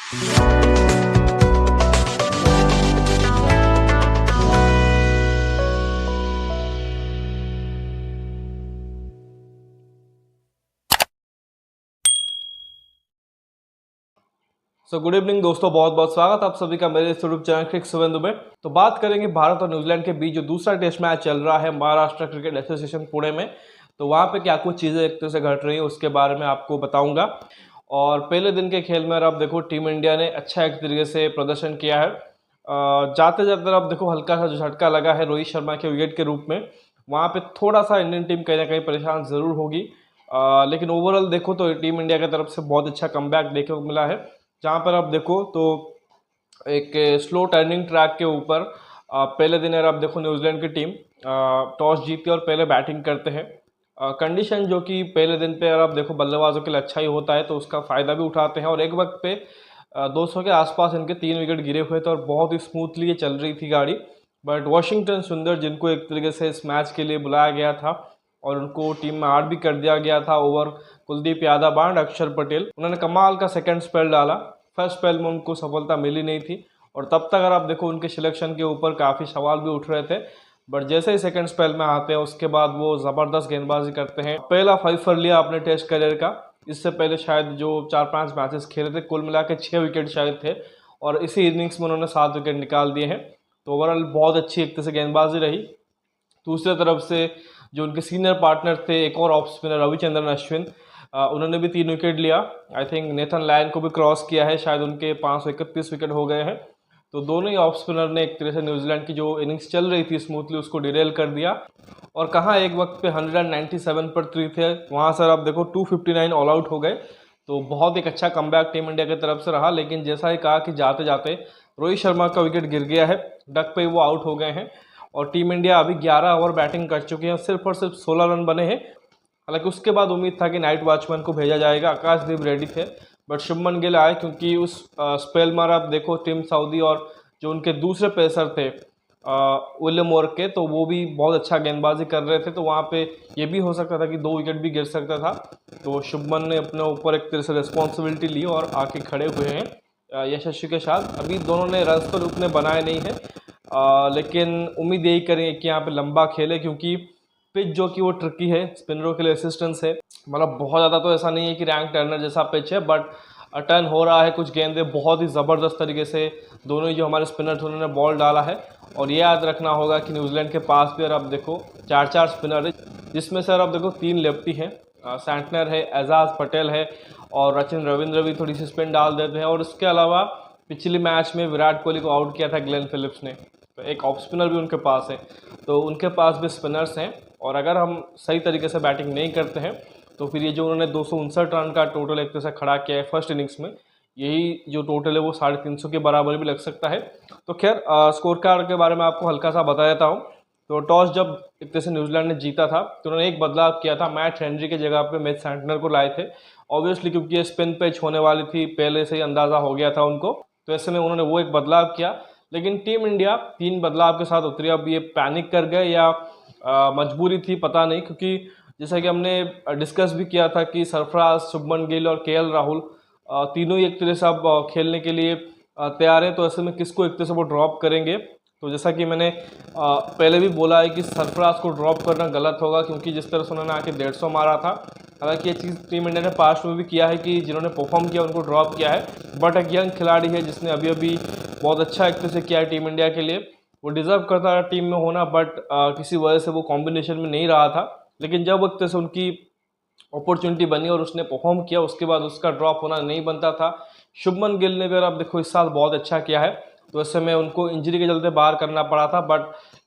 Good evening दोस्तों, बहुत बहुत स्वागत आप सभी का मेरे यूट्यूब चैनल क्रिक सुवेंदु में। तो बात करेंगे भारत और न्यूजीलैंड के बीच जो दूसरा टेस्ट मैच चल रहा है महाराष्ट्र क्रिकेट एसोसिएशन पुणे में। तो वहाँ पे क्या कुछ चीज़ें एक तरह से घट रही हैं उसके बारे में आपको बताऊंगा। और पहले दिन के खेल में अब देखो टीम इंडिया ने अच्छा एक तरीके से प्रदर्शन किया है। जाते जाते अब देखो हल्का सा जो झटका लगा है रोहित शर्मा के विकेट के रूप में, वहाँ पे थोड़ा सा इंडियन टीम कहीं ना कहीं परेशान जरूर होगी। लेकिन ओवरऑल देखो तो टीम इंडिया की तरफ से बहुत अच्छा कमबैक देखने को मिला है, जहाँ पर आप देखो तो एक स्लो टर्निंग ट्रैक के ऊपर पहले दिन आप देखो न्यूजीलैंड की टीम टॉस जीती और पहले बैटिंग करते हैं। कंडीशन जो कि पहले दिन पे आप देखो बल्लेबाजों के लिए अच्छा ही होता है, तो उसका फ़ायदा भी उठाते हैं। और एक वक्त पे 200 के आसपास इनके 3 विकेट गिरे हुए थे और बहुत ही स्मूथली ये चल रही थी गाड़ी। बट वॉशिंगटन सुंदर, जिनको एक तरीके से इस मैच के लिए बुलाया गया था और उनको टीम में ऐड भी कर दिया गया था ओवर कुलदीप यादव बांड अक्षर पटेल, उन्होंने कमाल का सेकंड स्पेल डाला। फर्स्ट स्पेल में उनको सफलता मिली नहीं थी और तब तक अगर आप देखो उनके सिलेक्शन के ऊपर काफ़ी सवाल भी उठ रहे थे। बट जैसे ही सेकंड स्पेल में आते हैं उसके बाद वो ज़बरदस्त गेंदबाजी करते हैं। पहला 5 लिया अपने टेस्ट करियर का। इससे पहले शायद जो 4-5 मैचेस खेले थे कुल मिला के 6 विकेट शायद थे और इसी इनिंग्स में उन्होंने 7 विकेट निकाल दिए हैं। तो ओवरऑल बहुत अच्छी एक तरह से गेंदबाजी रही। दूसरी तरफ से जो उनके सीनियर पार्टनर थे, एक और ऑफ स्पिनर रविचंद्रन अश्विन, उन्होंने भी 3 विकेट लिया। आई थिंक नेथन लायन को भी क्रॉस किया है, शायद उनके 531 विकेट हो गए हैं। तो दोनों ही ऑफ स्पिनर ने एक तरह से न्यूजीलैंड की जो इनिंग्स चल रही थी स्मूथली उसको डिरेल कर दिया। और कहाँ एक वक्त पे 197 पर 3 थे, वहाँ सर आप देखो 259 ऑल आउट हो गए। तो बहुत एक अच्छा कमबैक टीम इंडिया की तरफ से रहा। लेकिन जैसा ही कहा कि जाते जाते रोहित शर्मा का विकेट गिर गया है, डक पे वो आउट हो गए हैं और टीम इंडिया अभी 11 ओवर बैटिंग कर चुकी है, सिर्फ और सिर्फ 16 रन बने हैं। हालांकि उसके बाद उम्मीद था कि नाइट वॉचमैन को भेजा जाएगा, आकाशदीप रेड्डी थे, बट शुभमन गिल आए क्योंकि उस स्पेल में आप देखो टीम सऊदी और जो उनके दूसरे पेसर थे विलियम मोर के, तो वो भी बहुत अच्छा गेंदबाजी कर रहे थे। तो वहाँ पे ये भी हो सकता था कि 2 विकेट भी गिर सकता था। तो शुभमन ने अपने ऊपर एक तरह से रिस्पॉन्सिबिलिटी ली और आके खड़े हुए हैं यशस्वी के साथ। अभी दोनों ने रन तो उतने बनाए नहीं हैं, लेकिन उम्मीद यही करेंगे कि यहाँ पे लंबा खेले, क्योंकि पिच जो कि वो ट्रिकी है, स्पिनरों के लिए असिस्टेंस है। मतलब बहुत ज़्यादा तो ऐसा नहीं है कि रैंक टर्नर जैसा पिच है, बट टर्न हो रहा है। कुछ गेंदें बहुत ही ज़बरदस्त तरीके से दोनों ही जो हमारे स्पिनर थे उन्होंने बॉल डाला है। और ये याद रखना होगा कि न्यूजीलैंड के पास भी, और आप देखो 4-4 स्पिनर है, जिसमें से आप देखो 3 लेफ्टी हैं, सैंटनर है, एजाज पटेल है और रचिन रविंद्र भी थोड़ी सी स्पिन डाल देते हैं। और इसके अलावा पिछले मैच में विराट कोहली को आउट किया था ग्लेन फिलिप्स ने, तो एक ऑफ स्पिनर भी उनके पास है। तो उनके पास भी स्पिनर्स हैं और अगर हम सही तरीके से बैटिंग नहीं करते हैं तो फिर ये जो उन्होंने 259 रन का टोटल एक तरह से खड़ा किया है फर्स्ट इनिंग्स में, यही जो टोटल है वो 350 के बराबर भी लग सकता है। तो खैर स्कोर कार्ड के बारे में आपको हल्का सा बता देता हूँ। तो टॉस जब एक तरह से न्यूजीलैंड ने जीता था तो उन्होंने एक बदलाव किया था, मैट हेनरी के जगह पे मैट सैंटनर को लाए थे। ऑब्वियसली क्योंकि ये स्पिन पिच होने वाली थी, पहले से ही अंदाज़ा हो गया था उनको, तो ऐसे में उन्होंने वो एक बदलाव किया। लेकिन टीम इंडिया 3 बदलाव के साथ उतरी। अब ये पैनिक कर गए या मजबूरी थी पता नहीं, क्योंकि जैसा कि हमने डिस्कस भी किया था कि सरफराज, शुभमन गिल और केएल राहुल तीनों ही एक तरह से अब खेलने के लिए तैयार हैं। तो ऐसे में किसको एक तरह से वो ड्रॉप करेंगे? तो जैसा कि मैंने पहले भी बोला है कि सरफराज को ड्रॉप करना गलत होगा, क्योंकि जिस तरह से उन्होंने आके 150 मारा था। हालांकि ये चीज़ टीम इंडिया ने पास्ट में भी किया है कि जिन्होंने परफॉर्म किया उनको ड्रॉप किया है, बट एक यंग खिलाड़ी है जिसने अभी अभी बहुत अच्छा एक तरह से किया है टीम इंडिया के लिए, वो डिज़र्व करता है टीम में होना। बट किसी वजह से वो कॉम्बिनेशन में नहीं रहा था। लेकिन जब एक तरह से उनकी अपॉर्चुनिटी बनी और उसने परफॉर्म किया, उसके बाद उसका ड्रॉप होना नहीं बनता था। शुभमन गिल ने भी आप देखो इस साल बहुत अच्छा किया है, तो ऐसे में उनको इंजरी के चलते बाहर करना पड़ा था, बट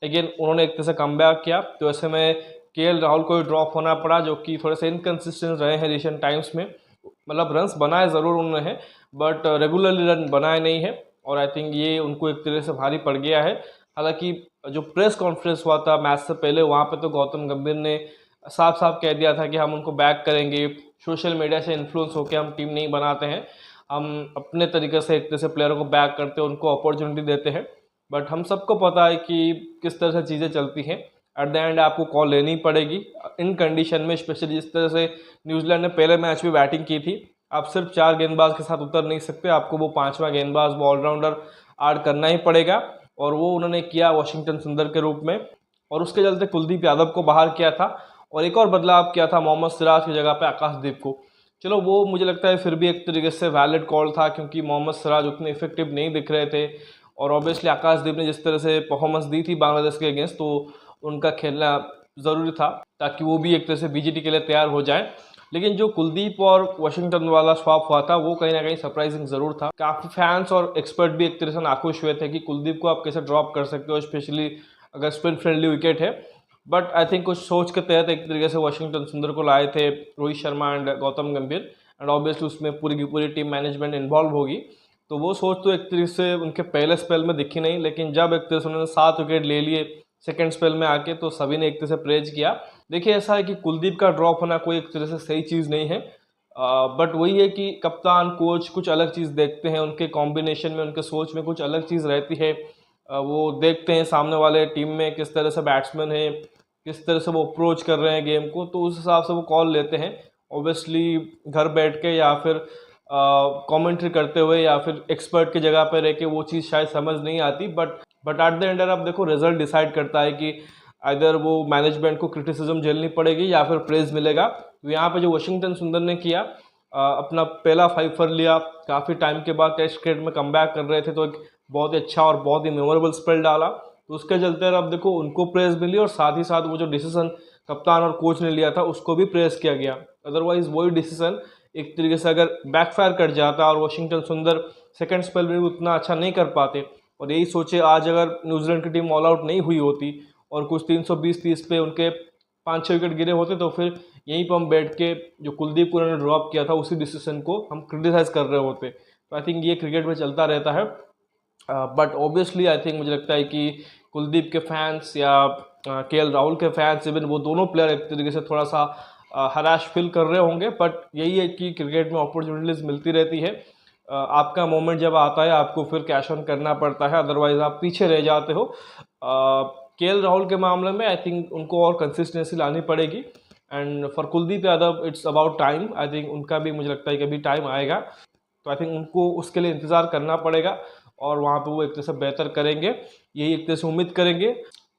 अगेन उन्होंने एक तरह से कमबैक किया। तो ऐसे में केएल राहुल को ड्रॉप होना पड़ा, जो कि थोड़े से इनकन्सिस्टेंट रहे हैं रिसेंट टाइम्स में। मतलब रन्स बनाए ज़रूर उन्होंने, बट रेगुलरली रन बनाए नहीं है और आई थिंक ये उनको एक तरह से भारी पड़ गया है। हालांकि जो प्रेस कॉन्फ्रेंस हुआ था मैच से पहले, वहाँ पे तो गौतम गंभीर ने साफ साफ कह दिया था कि हम उनको बैक करेंगे, सोशल मीडिया से इन्फ्लुएंस होकर हम टीम नहीं बनाते हैं, हम अपने तरीके से एक तरह से प्लेयरों को बैक करते हैं, उनको अपॉर्चुनिटी देते हैं। बट हम सबको पता है कि किस तरह से चीज़ें चलती हैं। एट द एंड आपको कॉल लेनी पड़ेगी इन कंडीशन में, स्पेशली जिस तरह से न्यूजीलैंड ने पहले मैच में बैटिंग की थी। आप सिर्फ 4 गेंदबाज के साथ उतर नहीं सकते, आपको वो 5वां गेंदबाज, वो ऑलराउंडर ऐड करना ही पड़ेगा, और वो उन्होंने किया वाशिंगटन सुंदर के रूप में। और उसके चलते कुलदीप यादव को बाहर किया था, और एक और बदलाव किया था मोहम्मद सिराज की जगह पे आकाशदीप को। चलो वो मुझे लगता है फिर भी एक तरीके से वैलिड कॉल था, क्योंकि मोहम्मद सिराज उतने इफेक्टिव नहीं दिख रहे थे, और ऑब्वियसली आकाशदीप ने जिस तरह से परफॉर्मेंस दी थी बांग्लादेश के अगेंस्ट, तो उनका खेलना ज़रूरी था ताकि वो भी एक तरह से बीजीटी के लिए तैयार हो जाए। लेकिन जो कुलदीप और वाशिंगटन वाला स्वैप हुआ था वो कहीं ना कहीं सरप्राइजिंग ज़रूर था। काफ़ी फैंस और एक्सपर्ट भी एक तरह से नाखुश हुए थे कि कुलदीप को आप कैसे ड्रॉप कर सकते हो, स्पेशली अगर स्पिन फ्रेंडली विकेट है। बट आई थिंक कुछ सोच के तहत एक तरीके से वाशिंगटन सुंदर को लाए थे, रोहित शर्मा एंड गौतम गंभीर, एंड ऑब्वियसली उसमें पूरी की पूरी टीम मैनेजमेंट इन्वॉल्व होगी। तो वो सोच तो एक तरीके से उनके पहले स्पेल में दिखी नहीं, लेकिन जब एक तरह से उन्होंने 7 विकेट ले लिए सेकेंड स्पेल में आके, तो सभी ने एक तरह से प्रेज किया। देखिए ऐसा है कि कुलदीप का ड्रॉप होना कोई एक तरह से सही चीज़ नहीं है, बट वही है कि कप्तान कोच कुछ अलग चीज़ देखते हैं, उनके कॉम्बिनेशन में, उनके सोच में कुछ अलग चीज़ रहती है। वो देखते हैं सामने वाले टीम में किस तरह से बैट्समैन है, किस तरह से वो अप्रोच कर रहे हैं गेम को, तो उस हिसाब से वो कॉल लेते हैं। ऑब्वियसली घर बैठ के या फिर कमेंट्री करते हुए या फिर एक्सपर्ट की जगह पर रह के वो चीज़ शायद समझ नहीं आती, बट एट द एंड आप देखो रिजल्ट डिसाइड करता है कि इधर वो मैनेजमेंट को क्रिटिसिज्म झेलनी पड़ेगी या फिर प्रेज मिलेगा। तो यहाँ पे जो वाशिंगटन सुंदर ने किया, अपना पहला 5 फॉर लिया, काफ़ी टाइम के बाद टेस्ट क्रिकेट में कमबैक कर रहे थे, तो एक बहुत ही अच्छा और बहुत ही मेमोरेबल स्पेल डाला। तो उसके चलते अब देखो उनको प्रेज मिली, और साथ ही साथ वो जो डिसीजन कप्तान और कोच ने लिया था उसको भी प्रेज किया गया। अदरवाइज वही डिसीजन एक तरीके से अगर बैकफायर कर जाता और वाशिंगटन सुंदर सेकंड स्पेल में भी उतना अच्छा नहीं कर पाते, और यही सोचे आज अगर न्यूजीलैंड की टीम ऑल आउट नहीं हुई होती और कुछ 320-30 पे उनके 5-6 विकेट गिरे होते, तो फिर यहीं पर हम बैठ के जो कुलदीप को उन्होंने ड्रॉप किया था उसी डिसीजन को हम क्रिटिसाइज कर रहे होते। तो आई थिंक ये क्रिकेट में चलता रहता है, बट ऑब्वियसली आई थिंक मुझे लगता है कि कुलदीप के फैंस या केएल राहुल के फैंस, इवन वो दोनों प्लेयर एक तरीके से थोड़ा सा हराश फील कर रहे होंगे। बट यही है कि क्रिकेट में अपॉर्चुनिटीज़ मिलती रहती है, आपका मोमेंट जब आता है आपको फिर कैश ऑन करना पड़ता है, अदरवाइज आप पीछे रह जाते हो। केएल राहुल के मामले में आई थिंक उनको और कंसिस्टेंसी लानी पड़ेगी, and for Kuldeep Yadav it's about time. I think उनका भी मुझे लगता है कि अभी टाइम आएगा, तो आई थिंक उनको उसके लिए इंतज़ार करना पड़ेगा, और वहाँ पे वो एक तरह से बेहतर करेंगे, यही एक तरह से उम्मीद करेंगे।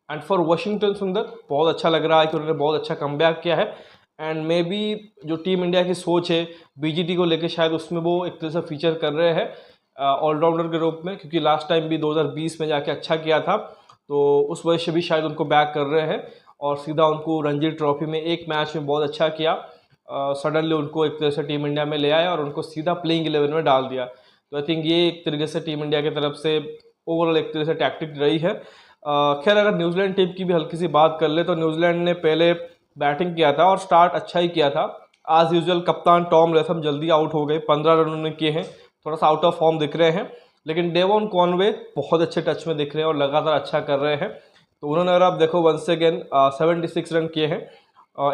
एंड फॉर वाशिंगटन सुंदर बहुत अच्छा लग रहा है कि उन्होंने बहुत अच्छा कमबैक किया है, एंड मे बी जो टीम इंडिया की सोच है बीजीटी को लेकर, शायद उसमें वो एक तरह से फीचर कर रहे हैं ऑलराउंडर के रूप में, क्योंकि लास्ट टाइम भी 2020 में जाके अच्छा किया था, तो उस वजह से भी शायद उनको बैक कर रहे हैं, और सीधा उनको रणजी ट्रॉफी में एक मैच में बहुत अच्छा किया, सडनली उनको एक तरह से टीम इंडिया में ले आया और उनको सीधा प्लेइंग 11 में डाल दिया। तो आई थिंक ये एक तरीके से टीम इंडिया की तरफ से ओवरऑल एक तरह से टैक्टिक रही है। खैर अगर न्यूजीलैंड टीम की भी हल्की सी बात कर ले, तो न्यूजीलैंड ने पहले बैटिंग किया था और स्टार्ट अच्छा ही किया था। आज यूजुअल कप्तान टॉम लेथम जल्दी आउट हो गए, 15 रन उन्होंने किए हैं, थोड़ा सा आउट ऑफ फॉर्म दिख रहे हैं, लेकिन डेवॉन कॉनवे बहुत अच्छे टच में दिख रहे हैं और लगातार अच्छा कर रहे हैं। तो उन्होंने अगर आप देखो वंस अगेन 76 रन किए हैं,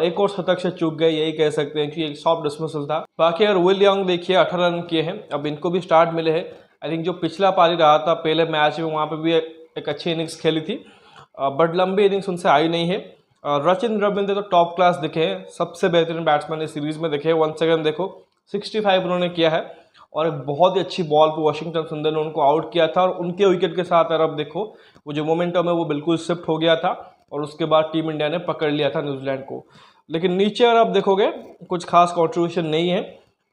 एक और शतक से चूक गए, यही कह सकते हैं कि एक सॉफ्ट डिसमिसल था। बाकी अगर विल यंग देखिए 18 रन किए हैं, अब इनको भी स्टार्ट मिले हैं। आई थिंक जो पिछला पारी रहा था पहले मैच में, वहाँ पे भी एक अच्छी इनिंग्स खेली थी, बट लंबी इनिंग्स उनसे आई नहीं है। रचिन रविंद्र तो टॉप क्लास दिखे हैं, सबसे बेहतरीन बैट्समैन इस सीरीज में दिखे हैं। वंस अगेन देखो 65 उन्होंने किया है, और एक बहुत ही अच्छी बॉल पर वाशिंगटन सुंदर ने उनको आउट किया था, और उनके विकेट के साथ अगर अब देखो वो जो मोमेंटम है वो बिल्कुल शिफ्ट हो गया था, और उसके बाद टीम इंडिया ने पकड़ लिया था न्यूजीलैंड को। लेकिन नीचे अगर आप देखोगे कुछ खास कॉन्ट्रीब्यूशन नहीं है।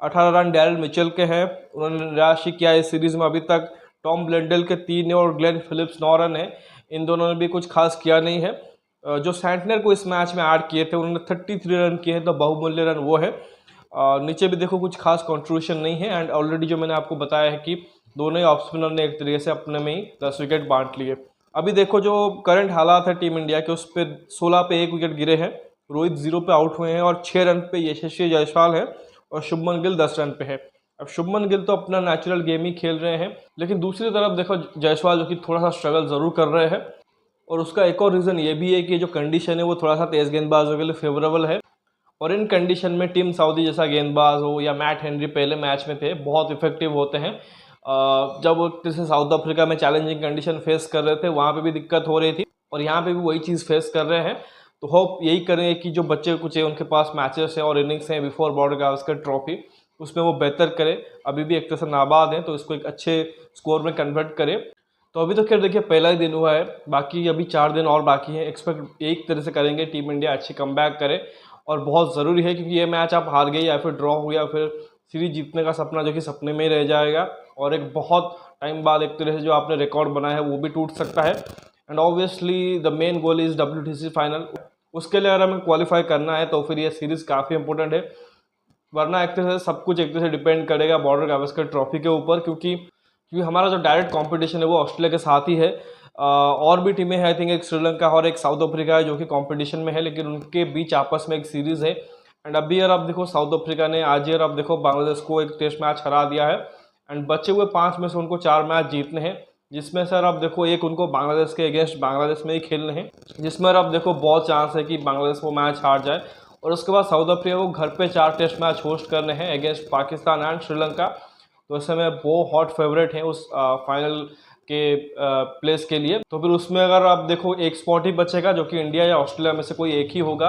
18 रन डैरिल मिचेल के हैं, उन्होंने निराश ही किया इस सीरीज़ में अभी तक। टॉम ब्लेंडल के 3 और ग्लेन फिलिप्स 9 रन है, इन दोनों ने भी कुछ खास किया नहीं है। जो सैंटनर को इस मैच में ऐड किए थे उन्होंने 33 रन किए हैं, तो बहुमूल्य रन वो है। नीचे भी देखो कुछ खास कंट्रीब्यूशन नहीं है, एंड ऑलरेडी जो मैंने आपको बताया है कि दोनों ही ऑफ स्पिनर ने एक तरीके से अपने में ही 10 विकेट बांट लिए। अभी देखो जो करंट हालात है टीम इंडिया के, उस पर 16 पे 1 विकेट गिरे हैं, रोहित 0 पे आउट हुए हैं, और 6 रन पे यशस्वी जायसवाल है, और शुभमन गिल 10 रन पे है। अब शुभमन गिल तो अपना नेचुरल गेम ही खेल रहे हैं, लेकिन दूसरी तरफ देखो जायसवाल जो कि थोड़ा सा स्ट्रगल ज़रूर कर रहे हैं, और उसका एक और रीज़न ये भी है कि जो कंडीशन है वो थोड़ा सा तेज़ गेंदबाजों के लिए फेवरेबल है, और इन कंडीशन में टिम साउदी जैसा गेंदबाज हो या मैट हेनरी पहले मैच में थे, बहुत इफेक्टिव होते हैं। जब वो जैसे साउथ अफ्रीका में चैलेंजिंग कंडीशन फेस कर रहे थे वहाँ पे भी दिक्कत हो रही थी, और यहाँ पे भी वही चीज़ फेस कर रहे हैं। तो होप यही करें कि जो बच्चे कुछ है उनके पास मैचेस हैं और इनिंग्स हैं बिफोर बॉर्डर गावस्कर ट्रॉफी, उसमें वो बेहतर करे। अभी भी एक तरह से नाबाद हैं, तो इसको एक अच्छे स्कोर में कन्वर्ट करे। तो अभी तो खैर देखिए पहला ही दिन हुआ है, बाकी अभी 4 दिन और बाकी हैं। एक्सपेक्ट एक तरह से करेंगे टीम इंडिया अच्छी कमबैक करे, और बहुत ज़रूरी है क्योंकि ये मैच आप हार गए या फिर ड्रॉ हो गया, फिर सीरीज जीतने का सपना जो कि सपने में ही रह जाएगा, और एक बहुत टाइम बाद एक तरह से जो आपने रिकॉर्ड बनाया है वो भी टूट सकता है। And obviously the main goal is WTC final. उसके लिए अगर हमें क्वालिफाई करना है तो फिर ये सीरीज़ काफ़ी इंपॉर्टेंट है, वरना एक तरह से सब कुछ एक तरह से डिपेंड करेगा बॉर्डर गावस्कर ट्रॉफी के ऊपर, क्योंकि हमारा जो डायरेक्ट कंपटीशन है वो ऑस्ट्रेलिया के साथ ही है। और भी टीमें हैं, आई थिंक एक श्रीलंका और एक साउथ अफ्रीका है जो कि कंपटीशन में है, लेकिन उनके बीच आपस में एक सीरीज़ है। एंड अभी यार आप देखो साउथ अफ्रीका ने आज यार आप देखो बांग्लादेश को एक टेस्ट मैच हरा दिया है, एंड बचे हुए 5 में से उनको 4 मैच जीतने हैं, जिसमें सर आप देखो एक उनको बांग्लादेश के अगेंस्ट बांग्लादेश में ही खेलने हैं, जिसमें आप देखो बहुत चांस है कि बांग्लादेश वो मैच हार जाए। और उसके बाद साउथ अफ्रीका को घर पे 4 टेस्ट मैच होस्ट करने हैं अगेंस्ट पाकिस्तान एंड श्रीलंका। तो इस समय वो हॉट फेवरेट हैं उस फाइनल के प्लेस के लिए। तो फिर उसमें अगर आप देखो एक स्पॉट ही बचेगा जो कि इंडिया या ऑस्ट्रेलिया में से कोई एक ही होगा,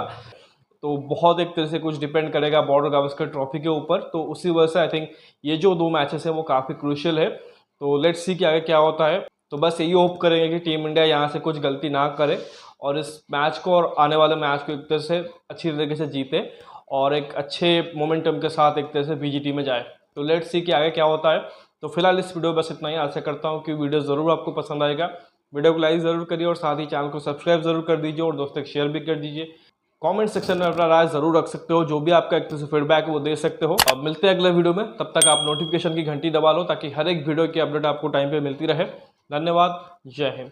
तो बहुत एक तरह से कुछ डिपेंड करेगा बॉर्डर गावस्कर ट्रॉफी के ऊपर। तो उसी वजह से आई थिंक ये जो 2 मैचेस हैं वो काफ़ी क्रूशियल है। तो लेट्स सी कि आगे क्या होता है। तो बस यही होप करेंगे कि टीम इंडिया यहाँ से कुछ गलती ना करे और इस मैच को और आने वाले मैच को एक तरह से अच्छी तरीके से जीते और एक अच्छे मोमेंटम के साथ एक तरह से BGT में जाए। तो लेट्स सी कि आगे क्या होता है। तो फिलहाल इस वीडियो बस इतना ही। आशा करता हूँ कि वीडियो ज़रूर आपको पसंद आएगा। वीडियो को लाइक ज़रूर करिए और साथ ही चैनल को सब्सक्राइब ज़रूर कर दीजिए और दोस्तों तक शेयर भी कर दीजिए। कमेंट सेक्शन में अपना राय ज़रूर रख सकते हो, जो भी आपका एक तरह से फीडबैक है वो दे सकते हो। अब मिलते हैं अगले वीडियो में, तब तक आप नोटिफिकेशन की घंटी दबा लो ताकि हर एक वीडियो की अपडेट आपको टाइम पे मिलती रहे। धन्यवाद, जय हिंद।